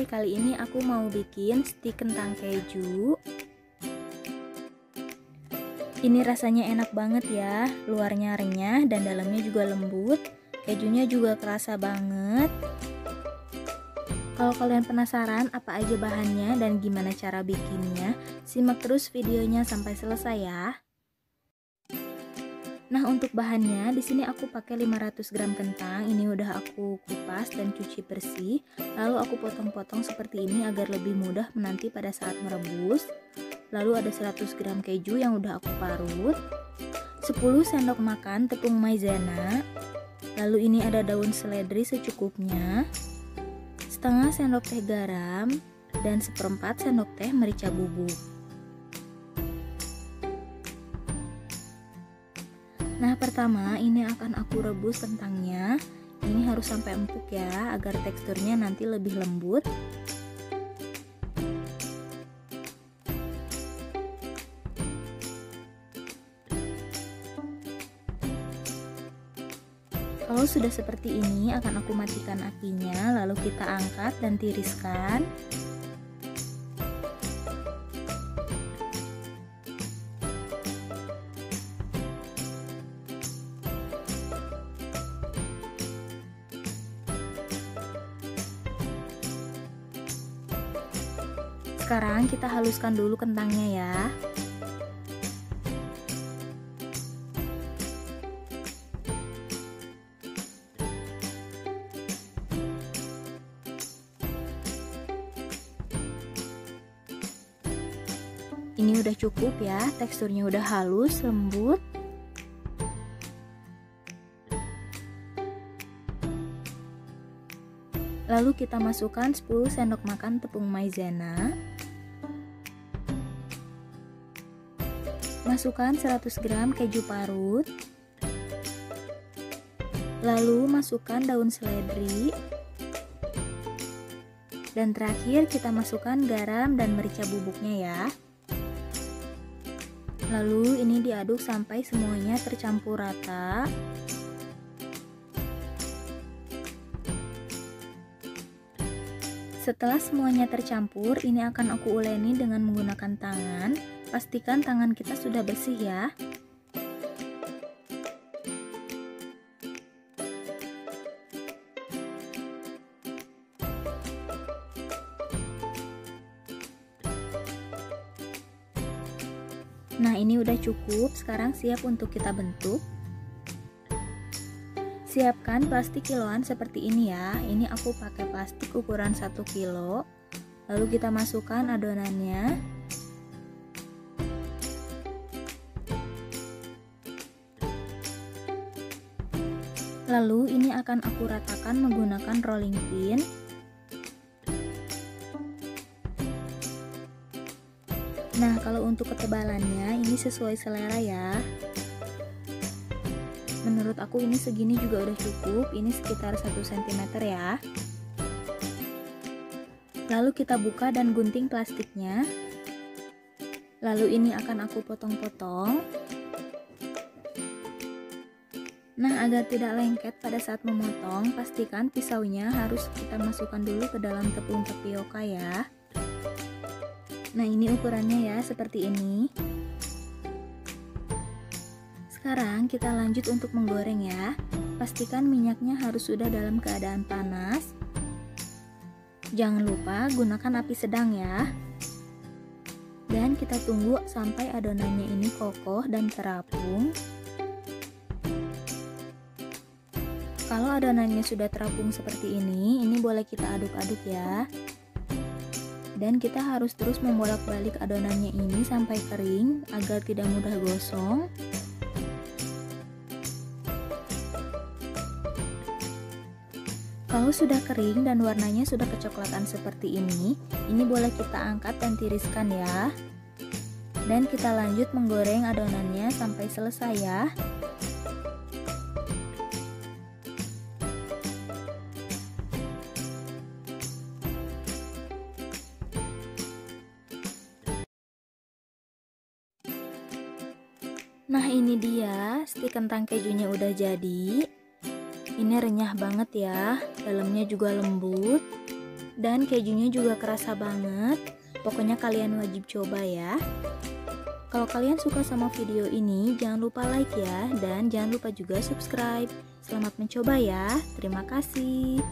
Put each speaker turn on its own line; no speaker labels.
Hai, kali ini aku mau bikin stik kentang keju. Ini rasanya enak banget ya, luarnya renyah dan dalamnya juga lembut. Kejunya juga kerasa banget. Kalau kalian penasaran apa aja bahannya dan gimana cara bikinnya, simak terus videonya sampai selesai ya. Nah, untuk bahannya di sini aku pakai 500 gram kentang. Ini udah aku kupas dan cuci bersih. Lalu aku potong-potong seperti ini agar lebih mudah menanti pada saat merebus. Lalu ada 100 gram keju yang udah aku parut. 10 sendok makan tepung maizena. Lalu ini ada daun seledri secukupnya. Setengah sendok teh garam dan 1/4 sendok teh merica bubuk. Nah, pertama ini akan aku rebus kentangnya. Ini harus sampai empuk ya, agar teksturnya nanti lebih lembut. Kalau sudah seperti ini, akan aku matikan apinya, lalu kita angkat dan tiriskan. Sekarang kita haluskan dulu kentangnya ya. Ini udah cukup ya, teksturnya udah halus, lembut. Lalu kita masukkan 10 sendok makan tepung maizena. Masukkan 100 gram keju parut. Lalu masukkan daun seledri. Dan terakhir kita masukkan garam dan merica bubuknya ya. Lalu ini diaduk sampai semuanya tercampur rata. Setelah semuanya tercampur, ini akan aku uleni dengan menggunakan tangan. Pastikan tangan kita sudah bersih ya. Nah, ini udah cukup, sekarang siap untuk kita bentuk. Siapkan plastik kiloan seperti ini ya. Ini aku pakai plastik ukuran 1 kilo. Lalu kita masukkan adonannya. Lalu ini akan aku ratakan menggunakan rolling pin. Nah, kalau untuk ketebalannya ini sesuai selera ya. Menurut aku ini segini juga udah cukup, ini sekitar 1 cm ya. Lalu kita buka dan gunting plastiknya. Lalu ini akan aku potong-potong. Nah, agar tidak lengket pada saat memotong, pastikan pisaunya harus kita masukkan dulu ke dalam tepung tapioka ya. Nah, ini ukurannya ya, seperti ini. Sekarang kita lanjut untuk menggoreng ya. Pastikan minyaknya harus sudah dalam keadaan panas. Jangan lupa gunakan api sedang ya. Dan kita tunggu sampai adonannya ini kokoh dan terapung. Kalau adonannya sudah terapung seperti ini boleh kita aduk-aduk ya. Dan kita harus terus membolak-balik adonannya ini sampai kering agar tidak mudah gosong. Kalau sudah kering dan warnanya sudah kecoklatan seperti ini boleh kita angkat dan tiriskan ya. Dan kita lanjut menggoreng adonannya sampai selesai ya. Nah, ini dia stik kentang kejunya udah jadi. Ini renyah banget ya, dalamnya juga lembut. Dan kejunya juga kerasa banget. Pokoknya kalian wajib coba ya. Kalau kalian suka sama video ini, jangan lupa like ya, dan jangan lupa juga subscribe. Selamat mencoba ya. Terima kasih.